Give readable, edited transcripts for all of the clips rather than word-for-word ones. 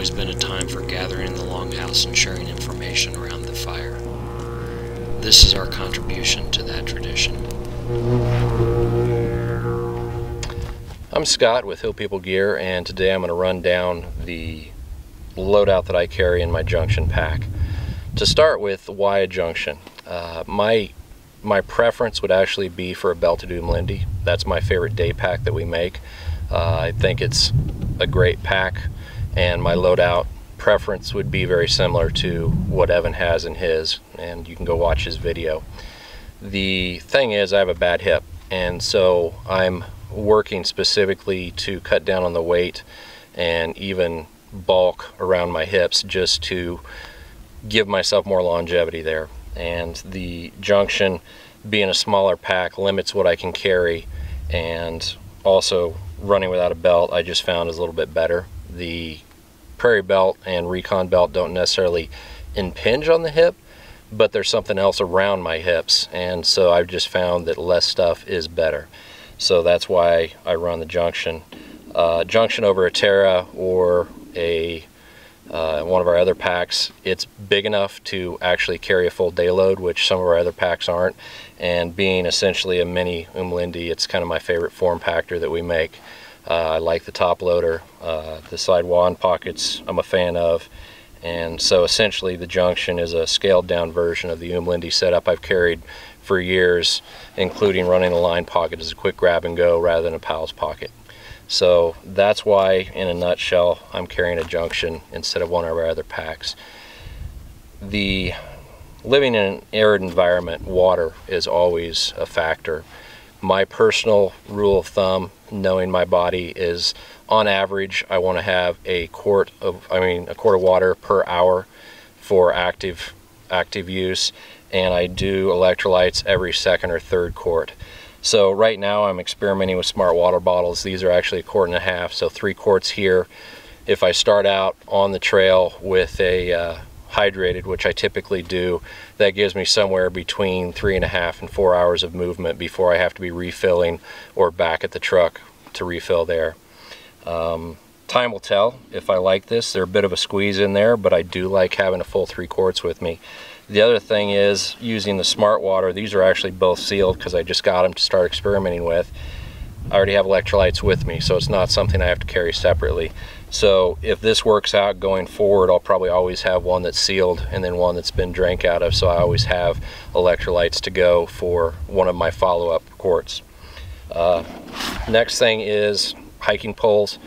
always been a time for gathering in the longhouse and sharing information around the fire. This is our contribution to that tradition. I'm Scott with Hill People Gear, and today I'm going to run down the loadout that I carry in my Junction Pack. To start with, why a Junction? My preference would actually be for a belted Lindy. That's my favorite Daypack that we make. I think it's a great pack, and my loadout preference would be very similar to what Evan has in his, and you can go watch his video. The thing is, I have a bad hip, and so I'm working specifically to cut down on the weight and even bulk around my hips just to give myself more longevity there. And the Junction, being a smaller pack, limits what I can carry, and also running without a belt I just found is a little bit better. The Prairie belt and Recon belt don't necessarily impinge on the hip, but there's something else around my hips, and so I've just found that less stuff is better. So that's why I run the Junction. Junction over a Terra or a one of our other packs, it's big enough to actually carry a full day load, which some of our other packs aren't, and being essentially a mini Lindy, it's kind of my favorite form factor that we make. I like the top loader. The side wand pockets I'm a fan of, and so essentially the Junction is a scaled down version of the Lindy setup I've carried for years, including running a line pocket as a quick grab and go rather than a pal's pocket. So that's why, in a nutshell, I'm carrying a Junction instead of one of our other packs. The living in an arid environment, water is always a factor. My personal rule of thumb, knowing my body, is on average I want to have a quart of water per hour for active use, and I do electrolytes every second or third quart. So right now I'm experimenting with smart water bottles. These are actually 1.5 quarts, so 3 quarts here. If I start out on the trail with a hydrated, which I typically do, that gives me somewhere between 3.5 and 4 hours of movement before I have to be refilling or back at the truck to refill there. Time will tell if I like this. They're a bit of a squeeze in there, but I do like having a full 3 quarts with me. The other thing is using the smart water. These are actually both sealed because I just got them to start experimenting with. I already have electrolytes with me, so it's not something I have to carry separately. So if this works out going forward, I'll probably always have one that's sealed and then one that's been drank out of, so I always have electrolytes to go for one of my follow-up quarts. Next thing is hiking poles.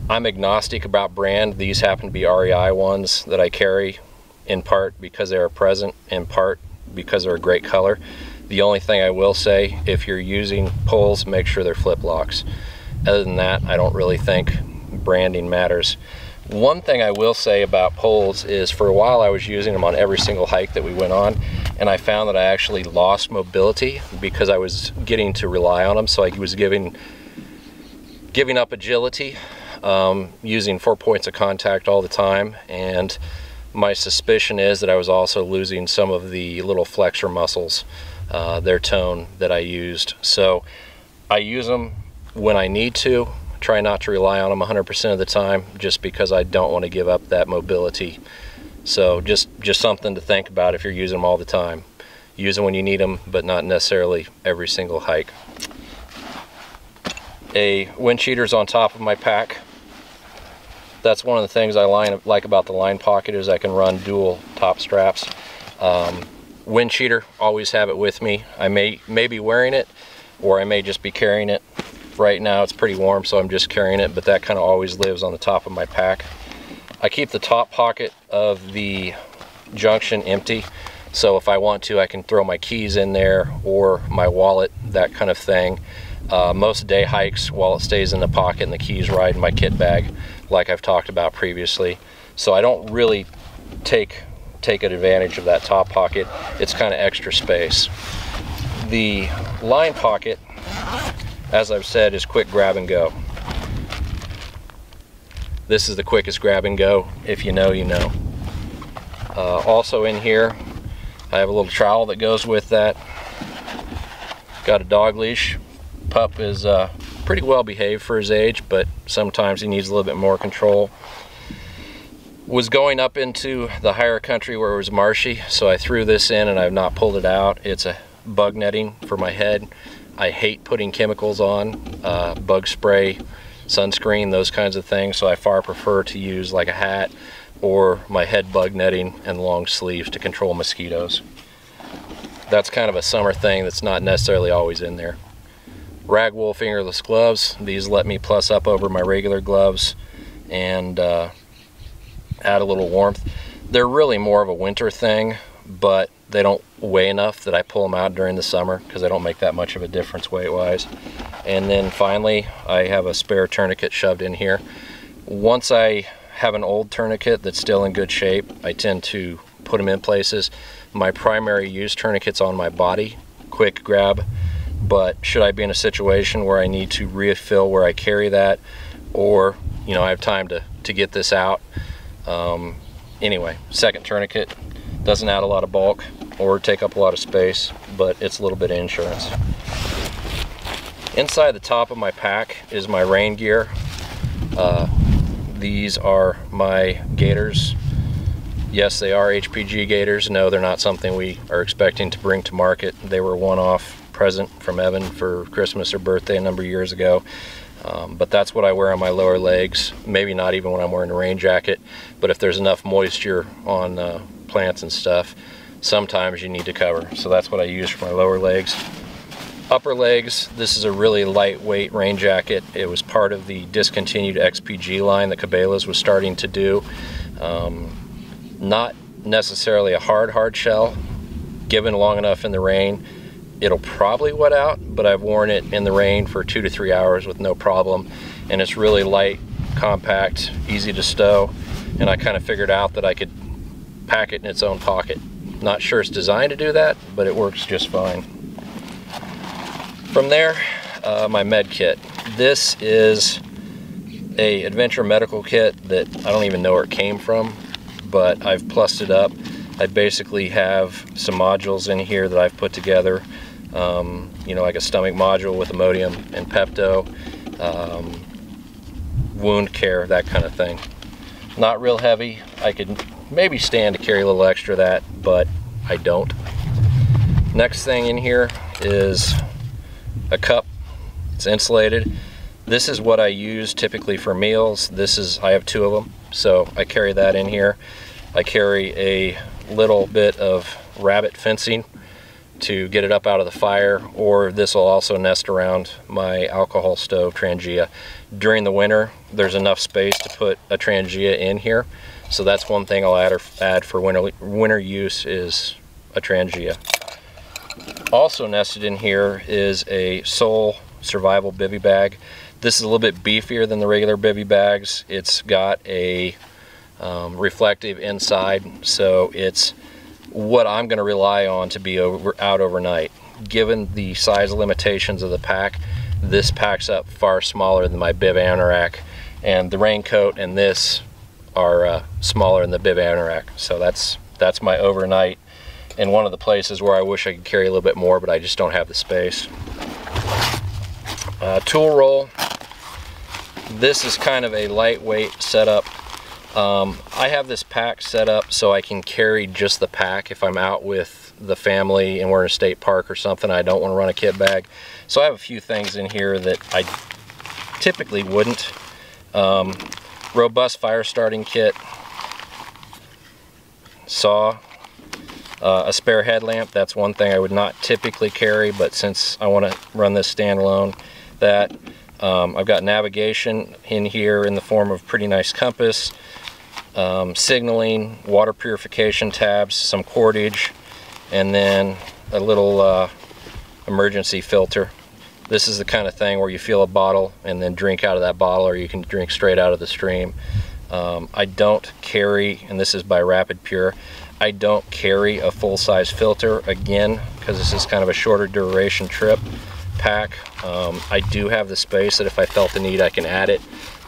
I'm agnostic about brand. These happen to be REI ones that I carry, in part because they are present, in part because they're a great color. The only thing I will say, if you're using poles, make sure they're flip locks. Other than that, I don't really think branding matters. One thing I will say about poles is, for a while I was using them on every single hike that we went on, and I found that I actually lost mobility because I was getting to rely on them. So I was giving up agility, using 4 points of contact all the time, and my suspicion is that I was also losing some of the little flexor muscles, their tone that I used. So I use them when I need to, try not to rely on them 100% of the time, just because I don't want to give up that mobility. So just something to think about if you're using them all the time. Use them when you need them, but not necessarily every single hike. A wind cheater's on top of my pack. That's one of the things I like about the line pocket, is I can run dual top straps. Wind cheater, always have it with me. I may be wearing it, or I may just be carrying it. Right now it's pretty warm, so I'm just carrying it, but that kind of always lives on the top of my pack. I keep the top pocket of the Junction empty, so if I want to, I can throw my keys in there or my wallet, that kind of thing. Most day hikes, wallet stays in the pocket and the keys ride in my kit bag, like I've talked about previously. So I don't really take advantage of that top pocket. It's kind of extra space. The line pocket, as I've said, is quick grab and go. This is the quickest grab and go. If you know, you know. Also in here, I have a little trowel that goes with that. Got a dog leash. Pup is pretty well behaved for his age, but sometimes he needs a little bit more control. Was going up into the higher country where it was marshy, so I threw this in and I've not pulled it out. It's a bug netting for my head. I hate putting chemicals on, bug spray, sunscreen, those kinds of things, so I far prefer to use like a hat or my head bug netting and long sleeves to control mosquitoes. That's kind of a summer thing that's not necessarily always in there. Ragwool fingerless gloves. These let me plus up over my regular gloves and add a little warmth. They're really more of a winter thing, but they don't weigh enough that I pull them out during the summer because they don't make that much of a difference weight-wise. And then finally, I have a spare tourniquet shoved in here. Once I have an old tourniquet that's still in good shape, I tend to put them in places. My primary use tourniquet's on my body, quick grab, but should I be in a situation where I need to refill where I carry that, or I have time to get this out. Anyway, second tourniquet doesn't add a lot of bulk or take up a lot of space, but it's a little bit of insurance. Inside the top of my pack is my rain gear. These are my gaiters. Yes, they are HPG gaiters. No, they're not something we are expecting to bring to market. They were a one-off present from Evan for Christmas or birthday a number of years ago. But that's what I wear on my lower legs. Maybe not even when I'm wearing a rain jacket, but if there's enough moisture on plants and stuff, sometimes you need to cover. So that's what I use for my lower legs. Upper legs, this is a really lightweight rain jacket. It was part of the discontinued XPG line that Cabela's was starting to do. Not necessarily a hard shell. Given long enough in the rain, it'll probably wet out, but I've worn it in the rain for 2 to 3 hours with no problem. And it's really light, compact, easy to stow. And I kind of figured out that I could pack it in its own pocket. Not sure it's designed to do that, but it works just fine. From there, my med kit. This is a adventure medical kit that I don't even know where it came from, but I've plussed it up. I basically have some modules in here that I've put together, like a stomach module with Imodium and Pepto, wound care, that kind of thing. Not real heavy. I could maybe stand to carry a little extra of that, but I don't. Next thing in here is a cup. It's insulated. This is what I use typically for meals. I have 2 of them, so I carry that in here. I carry a little bit of rabbit fencing to get it up out of the fire, or this will also nest around my alcohol stove Trangia. During the winter, there's enough space to put a Trangia in here, so that's one thing I'll add for winter use is a Trangia. Also nested in here is a Soul Survival bivy bag. This is a little bit beefier than the regular bivy bags. It's got a reflective inside, so it's what I'm going to rely on to be out overnight. Given the size limitations of the pack, this packs up far smaller than my bib anorak, and the raincoat and this are smaller than the bib anorak. So that's my overnight, and one of the places where I wish I could carry a little bit more, but I just don't have the space. Tool roll. This is kind of a lightweight setup. I have this pack set up so I can carry just the pack if I'm out with the family and we're in a state park or something. I don't want to run a kit bag. So I have a few things in here that I typically wouldn't. Robust fire starting kit, saw, a spare headlamp. That's one thing I would not typically carry, but since I want to run this standalone, that. I've got navigation in here in the form of a pretty nice compass, signaling, water purification tabs, some cordage, and then a little emergency filter. This is the kind of thing where you fill a bottle and then drink out of that bottle, or you can drink straight out of the stream. I don't carry, and this is by Rapid Pure, I don't carry a full-size filter, again, because this is kind of a shorter duration trip pack. I do have the space that if I felt the need I can add it,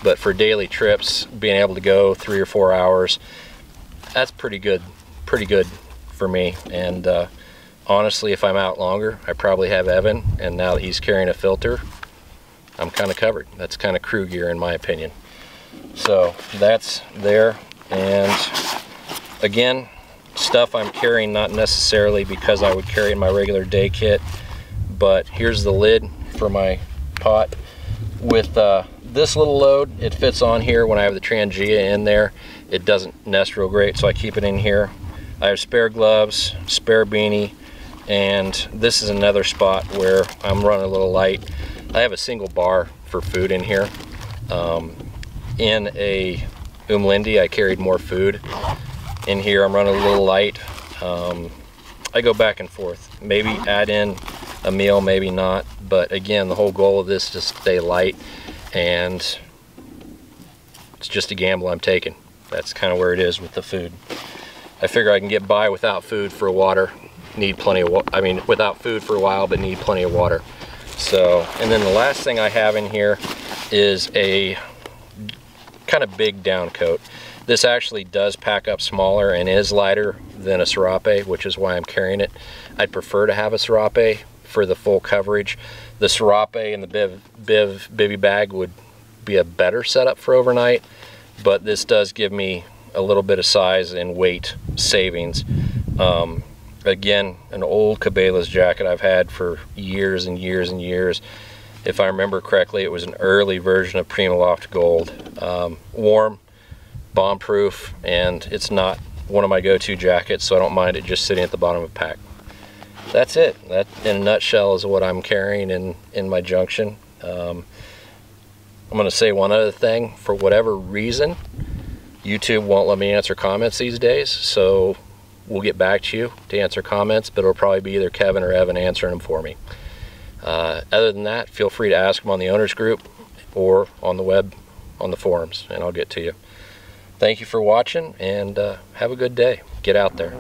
but for daily trips, being able to go 3 or 4 hours, that's pretty good for me. And honestly, if I'm out longer, I probably have Evan, and now that he's carrying a filter, I'm kind of covered. That's kind of crew gear in my opinion. So that's there. And again, stuff I'm carrying not necessarily because I would carry in my regular day kit, but here's the lid for my pot. With this little load, it fits on here. When I have the Trangia in there, it doesn't nest real great, so I keep it in here. I have spare gloves, spare beanie, and this is another spot where I'm running a little light. I have a single bar for food in here. In a Umlindi, I carried more food. In here, I'm running a little light. I go back and forth. Maybe add in a meal, maybe not. But again, the whole goal of this is to stay light, and it's just a gamble I'm taking. That's kind of where it is with the food. I figure I can get by without food for water. Need plenty of water. I mean, without food for a while, but need plenty of water. So, and then the last thing I have in here is a kind of big down coat. This actually does pack up smaller and is lighter than a Serape, which is why I'm carrying it. I'd prefer to have a Serape for the full coverage. The Serape and the bivy bag would be a better setup for overnight, but this does give me a little bit of size and weight savings. Again, an old Cabela's jacket I've had for years and years and years. If I remember correctly, it was an early version of Primaloft Gold. Warm, bomb-proof, and it's not one of my go-to jackets, so I don't mind it just sitting at the bottom of a pack. That's it. That, in a nutshell, is what I'm carrying in my Junction. I'm going to say one other thing. For whatever reason, YouTube won't let me answer comments these days, so we'll get back to you to answer comments, but it'll probably be either Kevin or Evan answering them for me. Other than that, feel free to ask them on the owners group or on the web, on the forums, and I'll get to you. Thank you for watching, and have a good day. Get out there.